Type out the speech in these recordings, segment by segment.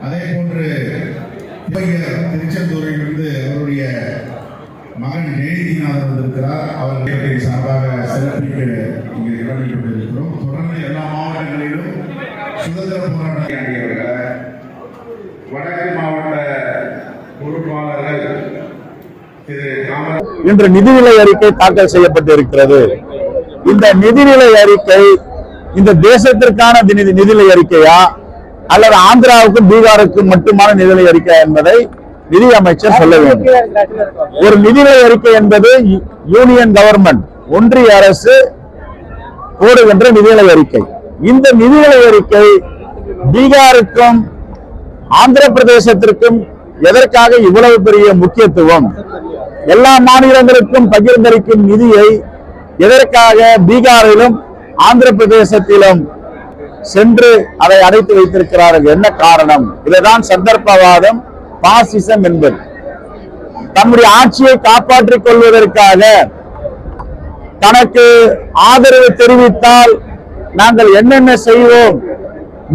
அதே போன்று திருச்செந்தூரிலிருந்து அவருடைய மகன் ஜெயதிநாதன் வந்திருக்கிறார். அவர்கள் சார்பாக சிறப்பிக்க இங்கே இடம்பெற்றுக் கொண்டிருக்கிறோம். தொடர்ந்து எல்லா மாவட்டங்களிலும் சுதந்திர போராட்ட வடக்கு மாவட்ட பொறுப்பாளர்கள் இன்று நிதிநிலை அறிக்கை தாக்கல் செய்யப்பட்டிருக்கிறது. இந்த நிதிநிலை அறிக்கை இந்த தேசத்திற்கான நிதிநிலை அறிக்கையா அல்லது ஆந்திராவுக்கும் பீகாருக்கும் மட்டுமான நிதிநிலை அறிக்கை என்பதை நிதி அமைச்சர் சொல்ல வேண்டும். ஒரு நிதிநிலை அறிக்கை என்பது யூனியன் கவர்மெண்ட், ஒன்றிய அரசு போடுகின்ற நிதிநிலை அறிக்கை. இந்த நிதிநிலை அறிக்கை பீகாருக்கும் ஆந்திர பிரதேசத்திற்கும் எதற்காக இவ்வளவு பெரிய முக்கியத்துவம்? எல்லா மாநிலங்களுக்கும் பகிர்ந்தளிக்கும் நிதியை எதற்காக பீகாரிலும் ஆந்திர பிரதேசத்திலும் சென்று அதை அடைத்து வைத்திருக்கிறார்கள்? என்ன காரணம்? இதுதான் சந்தர்ப்பவாதம், பாசிசம் என்பது. தம்முடைய ஆட்சியை காப்பாற்றிக் கொள்வதற்காக தனக்கு ஆதரவு தெரிவித்தால் நாங்கள் என்னென்ன செய்வோம்,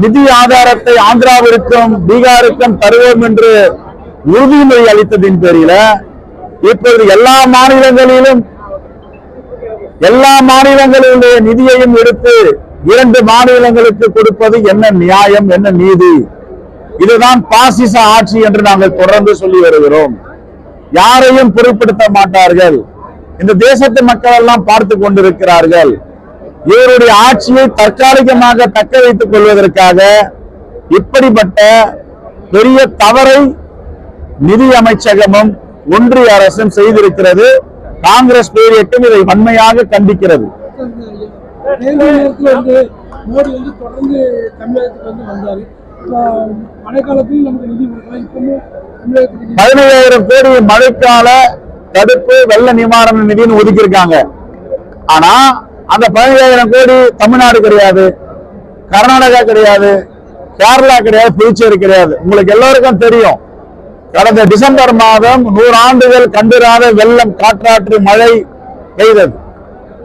நிதி ஆதாரத்தை ஆந்திராவிற்கும் பீகாருக்கும் தருவோம் என்று உறுதிமொழி அளித்ததின் பேரில இப்பொழுது எல்லா மாநிலங்களிலுடைய நிதியையும் எடுத்து 2 மாநிலங்களுக்கு கொடுப்பது என்ன நியாயம், என்ன நீதி? இதுதான் பாசிச ஆட்சி என்று நாங்கள் தொடர்ந்து சொல்லி வருகிறோம். யாரையும் பொருட்படுத்த மாட்டார்கள். இந்த தேசத்து மக்கள் எல்லாம் பார்த்து கொண்டிருக்கிறார்கள். இவருடைய ஆட்சியை தற்காலிகமாக தக்க வைத்துக் கொள்வதற்காக இப்படிப்பட்ட பெரிய தவறை நிதி அமைச்சகமும் ஒன்றிய அரசும் செய்திருக்கிறது. காங்கிரஸ் பேரியக்கம் இதை வன்மையாக கண்டிக்கிறது. 15,000 கோடி மழைக்கால தடுப்பு வெள்ள நிவாரண நிதின்னு ஒதுக்கியிருக்காங்க. ஆனா அந்த 15,000 கோடி தமிழ்நாடு கிடையாது, கர்நாடகா கிடையாது, கேரளா கிடையாது, புதுச்சேரி கிடையாது. உங்களுக்கு எல்லாருக்கும் தெரியும், கடந்த டிசம்பர் மாதம் 100 ஆண்டுகள் கண்டிராத வெள்ளம், காற்றாற்று மழை பெய்தது.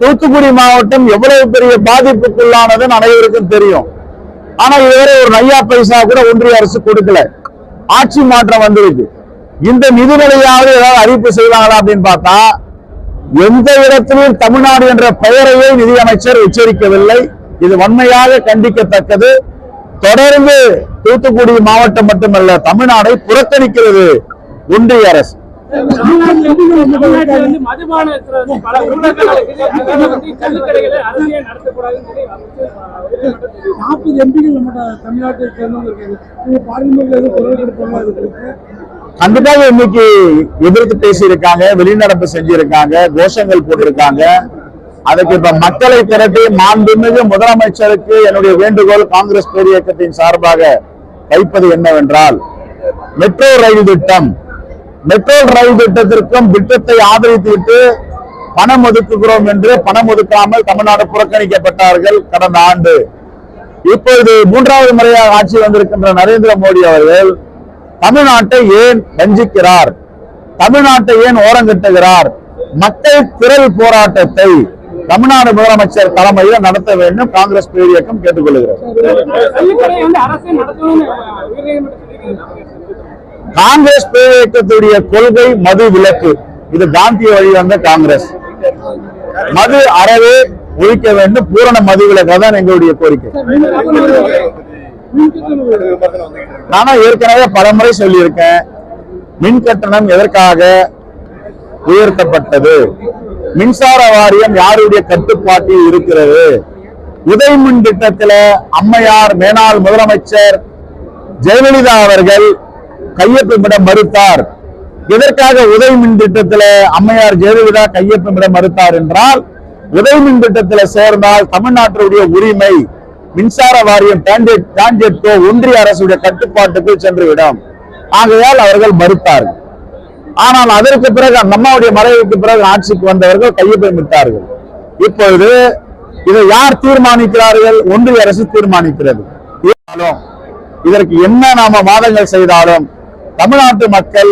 தூத்துக்குடி மாவட்டம் எவ்வளவு பெரிய பாதிப்புக்குள்ளானது அனைவருக்கும் தெரியும். ஆனா இதுவரை ஒரு நையா பைசா கூட ஒன்றிய அரசு கொடுக்கல. ஆட்சி மாற்றம் வந்திருக்கு. இந்த நிதிநிலையாவது ஏதாவது அறிவிப்பு செய்வாங்களா அப்படின்னு பார்த்தா எந்த இடத்திலும் தமிழ்நாடு என்ற பெயரையே நிதியமைச்சர் உச்சரிக்கவில்லை. இது வன்மையாக கண்டிக்கத்தக்கது. தொடர்ந்து தூத்துக்குடி மாவட்டம் மட்டுமல்ல, தமிழ்நாடை புறக்கணிக்கிறது ஒன்றிய அரசு. கண்டிப்பாக இன்னைக்கு எதிர்த்து பேசியிருக்காங்க, வெளிநடப்பு செஞ்சிருக்காங்க, கோஷங்கள் போட்டிருக்காங்க. அதுக்கு இப்ப மக்களை திரட்டி மாண்புமிகு முதலமைச்சருக்கு என்னுடைய வேண்டுகோள் காங்கிரஸ் பேரியக்கத்தின் சார்பாக வைப்பது என்னவென்றால், மெட்ரோ ரயில் திட்டத்திற்கும் திட்டத்தை ஆதரித்துவிட்டு பணம் ஒதுக்குகிறோம் என்று பணம் ஒதுக்காமல் தமிழ்நாடு புறக்கணிக்கப்பட்டார்கள் கடந்த ஆண்டு. இப்பொழுது 3வது முறையாக ஆட்சி வந்திருக்கின்ற நரேந்திர மோடி அவர்கள் தமிழ்நாட்டை ஏன் வஞ்சிக்கிறார், தமிழ்நாட்டை ஏன் ஓரங்கட்டுகிறார்? மக்கள் திரள் போராட்டத்தை தமிழ்நாடு முதலமைச்சர் தலைமையில் நடத்த வேண்டும் காங்கிரஸ் பேரியக்கம் கேட்டுக்கொள்கிறது. காங்கிரஸ் பேரியக்கத்துடைய கொள்கை மது விலக்கு. இது காந்திய வழி வந்த காங்கிரஸ். மது அறவே ஒழிக்க வேண்டும், பூரண மது விலக்கு தான் எங்களுடைய கோரிக்கை. நானும் ஏற்கனவே பலமுறை சொல்லியிருக்கேன், மின் கட்டணம் எதற்காக உயர்த்தப்பட்டது? மின்சார வாரியம் யாருடைய கட்டுப்பாட்டில் இருக்கிறது? உதய் மின் திட்டத்தில் அம்மையார் மேனாள் முதலமைச்சர் ஜெயலலிதா அவர்கள் கையொப்பமிட மறுத்தார். எதற்காக உதய் மின் திட்டத்தில் அம்மையார் ஜெயலலிதா கையொப்பமிட மறுத்தார் என்றால், உதய் மின் திட்டத்தில் சேர்ந்தால் தமிழ்நாட்டுடைய உரிமை மின்சார வாரியம் டான்ஜெட்கோ ஒன்றிய அரசுடைய கட்டுப்பாட்டுக்குள் சென்றுவிடும். ஆகையால் அவர்கள் மறுத்தார்கள். ஆனால் அதற்கு பிறகு அம்மாவுடைய மறைவுக்கு பிறகு ஆட்சிக்கு வந்தவர்கள் கையொப்பமிட்டார்கள். இப்பொழுது இதை யார் தீர்மானிக்கிறார்கள்? ஒன்றிய அரசு தீர்மானிக்கிறது. இதற்கு என்ன நாம வாதங்கள் செய்தாலும் தமிழ்நாட்டு மக்கள்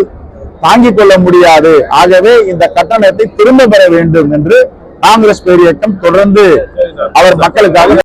தாங்கிக் கொள்ள முடியாது. ஆகவே இந்த கட்டணத்தை திரும்ப பெற வேண்டும் என்று காங்கிரஸ் பேரியக்கம் தொடர்ந்து அவர் மக்களுக்காக